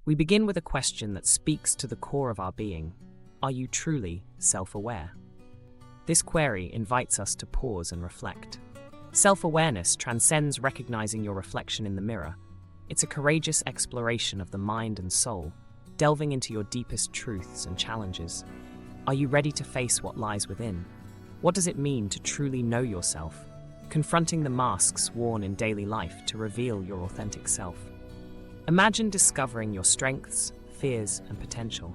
We begin with a question that speaks to the core of our being. Are you truly self-aware? This query invites us to pause and reflect. Self-awareness transcends recognizing your reflection in the mirror. It's a courageous exploration of the mind and soul, delving into your deepest truths and challenges. Are you ready to face what lies within? What does it mean to truly know yourself, confronting the masks worn in daily life to reveal your authentic self? Imagine discovering your strengths, fears, and potential.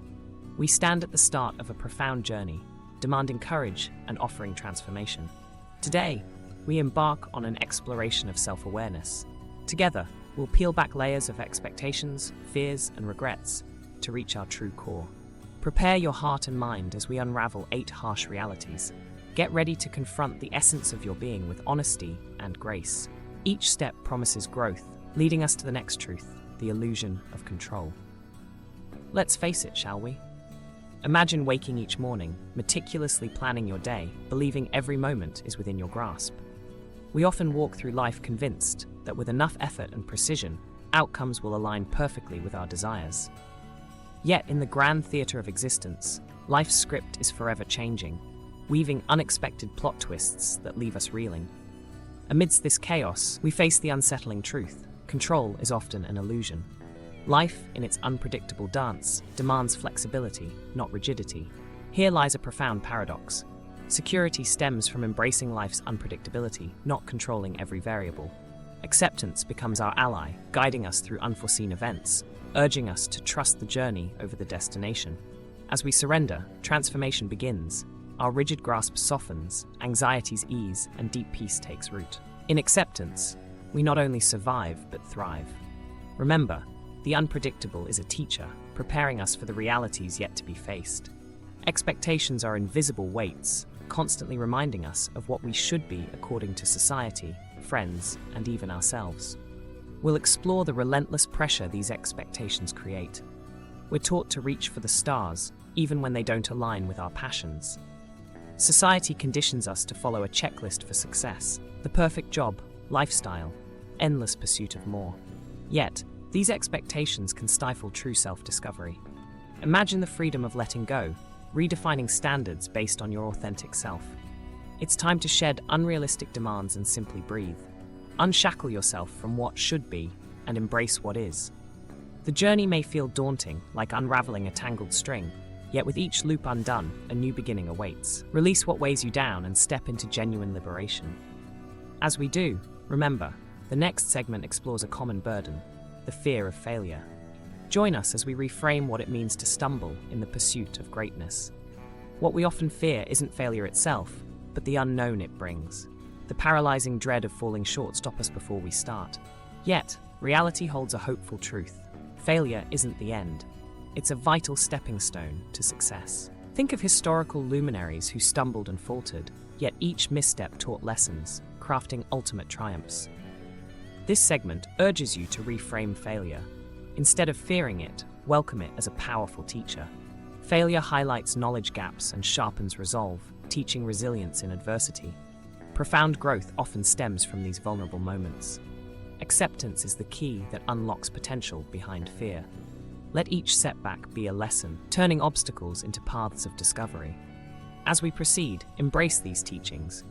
We stand at the start of a profound journey, demanding courage and offering transformation. Today, we embark on an exploration of self-awareness. Together, we'll peel back layers of expectations, fears, and regrets to reach our true core. Prepare your heart and mind as we unravel 8 harsh realities. Get ready to confront the essence of your being with honesty and grace. Each step promises growth, leading us to the next truth, the illusion of control. Let's face it, shall we? Imagine waking each morning, meticulously planning your day, believing every moment is within your grasp. We often walk through life convinced that with enough effort and precision, outcomes will align perfectly with our desires. Yet, in the grand theater of existence, life's script is forever changing, weaving unexpected plot twists that leave us reeling. Amidst this chaos, we face the unsettling truth. Control is often an illusion. Life, in its unpredictable dance, demands flexibility, not rigidity. Here lies a profound paradox. Security stems from embracing life's unpredictability, not controlling every variable. Acceptance becomes our ally, guiding us through unforeseen events, urging us to trust the journey over the destination. As we surrender, transformation begins. Our rigid grasp softens, anxieties ease, and deep peace takes root. In acceptance, we not only survive, but thrive. Remember, the unpredictable is a teacher, preparing us for the realities yet to be faced. Expectations are invisible weights, constantly reminding us of what we should be according to society, friends, and even ourselves. We'll explore the relentless pressure these expectations create. We're taught to reach for the stars, even when they don't align with our passions. Society conditions us to follow a checklist for success, the perfect job, lifestyle, endless pursuit of more. Yet, these expectations can stifle true self-discovery. Imagine the freedom of letting go, redefining standards based on your authentic self. It's time to shed unrealistic demands and simply breathe. Unshackle yourself from what should be and embrace what is. The journey may feel daunting, like unraveling a tangled string, yet with each loop undone, a new beginning awaits. Release what weighs you down and step into genuine liberation. As we do, remember, the next segment explores a common burden, the fear of failure. Join us as we reframe what it means to stumble in the pursuit of greatness. What we often fear isn't failure itself, but the unknown it brings. The paralyzing dread of falling short stops us before we start. Yet, reality holds a hopeful truth. Failure isn't the end. It's a vital stepping stone to success. Think of historical luminaries who stumbled and faltered, yet each misstep taught lessons, crafting ultimate triumphs. This segment urges you to reframe failure. Instead of fearing it, welcome it as a powerful teacher. Failure highlights knowledge gaps and sharpens resolve, teaching resilience in adversity. Profound growth often stems from these vulnerable moments. Acceptance is the key that unlocks potential behind fear. Let each setback be a lesson, turning obstacles into paths of discovery. As we proceed, embrace these teachings.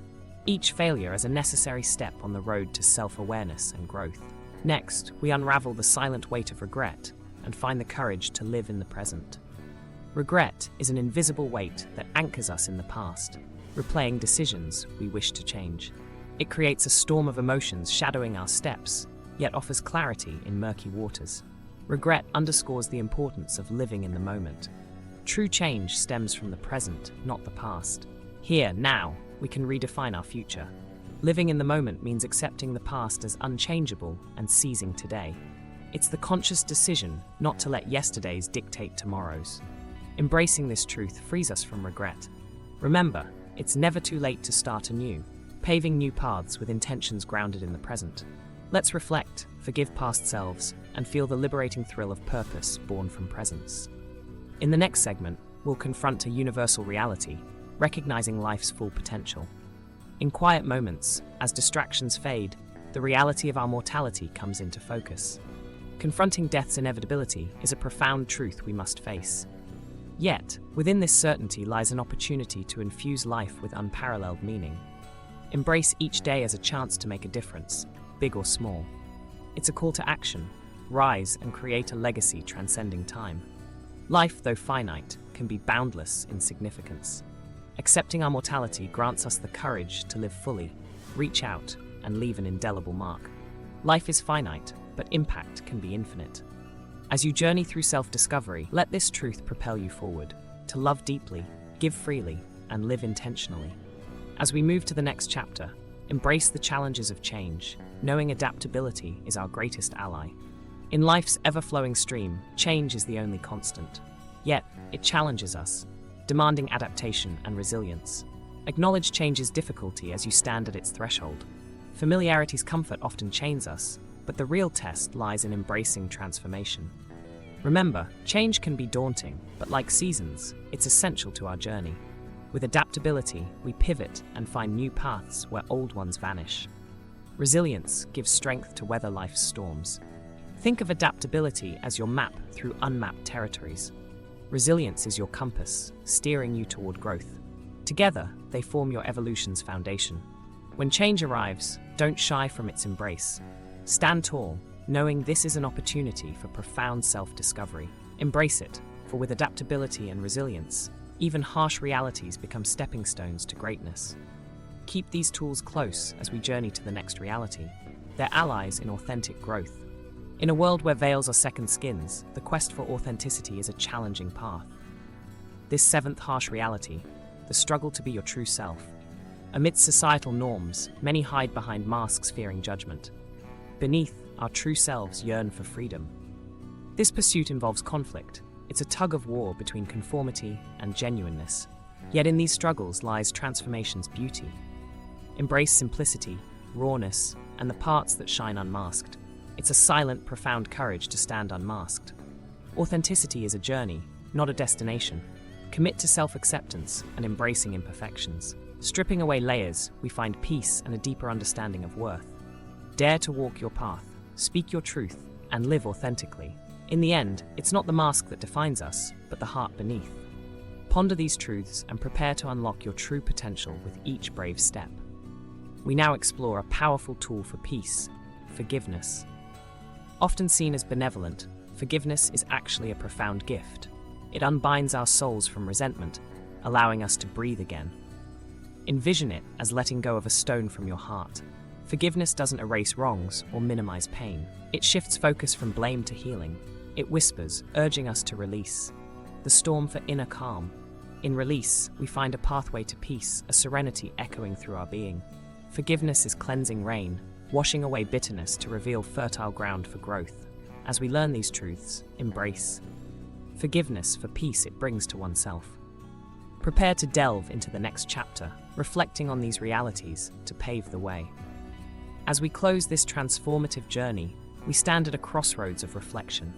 Each failure as a necessary step on the road to self-awareness and growth. Next, we unravel the silent weight of regret and find the courage to live in the present. Regret is an invisible weight that anchors us in the past, replaying decisions we wish to change. It creates a storm of emotions shadowing our steps, yet offers clarity in murky waters. Regret underscores the importance of living in the moment. True change stems from the present, not the past. Here, now, we can redefine our future. Living in the moment means accepting the past as unchangeable and seizing today. It's the conscious decision not to let yesterdays dictate tomorrow's. Embracing this truth frees us from regret. Remember, it's never too late to start anew, paving new paths with intentions grounded in the present. Let's reflect, forgive past selves, and feel the liberating thrill of purpose born from presence. In the next segment, we'll confront a universal reality, recognizing life's full potential. In quiet moments, as distractions fade, the reality of our mortality comes into focus. Confronting death's inevitability is a profound truth we must face. Yet, within this certainty lies an opportunity to infuse life with unparalleled meaning. Embrace each day as a chance to make a difference, big or small. It's a call to action. Rise and create a legacy transcending time. Life, though finite, can be boundless in significance. Accepting our mortality grants us the courage to live fully, reach out, and leave an indelible mark. Life is finite, but impact can be infinite. As you journey through self-discovery, let this truth propel you forward, to love deeply, give freely, and live intentionally. As we move to the next chapter, embrace the challenges of change, knowing adaptability is our greatest ally. In life's ever-flowing stream, change is the only constant. Yet, it challenges us, demanding adaptation and resilience. Acknowledge change's difficulty as you stand at its threshold. Familiarity's comfort often chains us, but the real test lies in embracing transformation. Remember, change can be daunting, but like seasons, it's essential to our journey. With adaptability, we pivot and find new paths where old ones vanish. Resilience gives strength to weather life's storms. Think of adaptability as your map through unmapped territories. Resilience is your compass, steering you toward growth. Together, they form your evolution's foundation. When change arrives, don't shy from its embrace. Stand tall, knowing this is an opportunity for profound self-discovery. Embrace it, for with adaptability and resilience, even harsh realities become stepping stones to greatness. Keep these tools close as we journey to the next reality. They're allies in authentic growth. In a world where veils are second skins, the quest for authenticity is a challenging path. This seventh harsh reality, the struggle to be your true self. Amidst societal norms, many hide behind masks fearing judgment. Beneath, our true selves yearn for freedom. This pursuit involves conflict. It's a tug of war between conformity and genuineness. Yet in these struggles lies transformation's beauty. Embrace simplicity, rawness, and the parts that shine unmasked. It's a silent, profound courage to stand unmasked. Authenticity is a journey, not a destination. Commit to self-acceptance and embracing imperfections. Stripping away layers, we find peace and a deeper understanding of worth. Dare to walk your path, speak your truth, and live authentically. In the end, it's not the mask that defines us, but the heart beneath. Ponder these truths and prepare to unlock your true potential with each brave step. We now explore a powerful tool for peace, forgiveness. Often seen as benevolent, forgiveness is actually a profound gift. It unbinds our souls from resentment, allowing us to breathe again. Envision it as letting go of a stone from your heart. Forgiveness doesn't erase wrongs or minimize pain. It shifts focus from blame to healing. It whispers, urging us to release. The storm for inner calm. In release, we find a pathway to peace, a serenity echoing through our being. Forgiveness is cleansing rain, washing away bitterness to reveal fertile ground for growth. As we learn these truths, embrace forgiveness for peace it brings to oneself. Prepare to delve into the next chapter, reflecting on these realities to pave the way. As we close this transformative journey, we stand at a crossroads of reflection.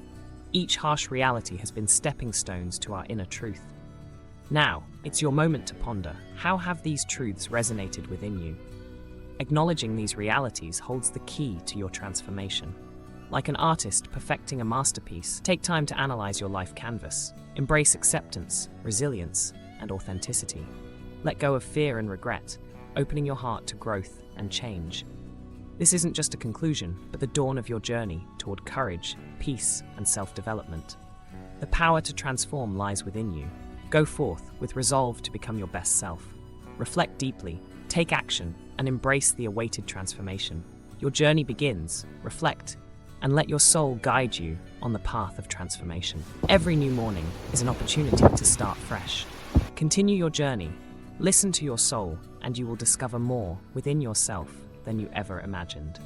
Each harsh reality has been stepping stones to our inner truth. Now, it's your moment to ponder, how have these truths resonated within you? Acknowledging these realities holds the key to your transformation. Like an artist perfecting a masterpiece, take time to analyze your life canvas. Embrace acceptance, resilience, and authenticity. Let go of fear and regret, opening your heart to growth and change. This isn't just a conclusion, but the dawn of your journey toward courage, peace, and self-development. The power to transform lies within you. Go forth with resolve to become your best self. Reflect deeply, take action, and embrace the awaited transformation. Your journey begins. Reflect, and let your soul guide you on the path of transformation. Every new morning is an opportunity to start fresh. Continue your journey, listen to your soul, and you will discover more within yourself than you ever imagined.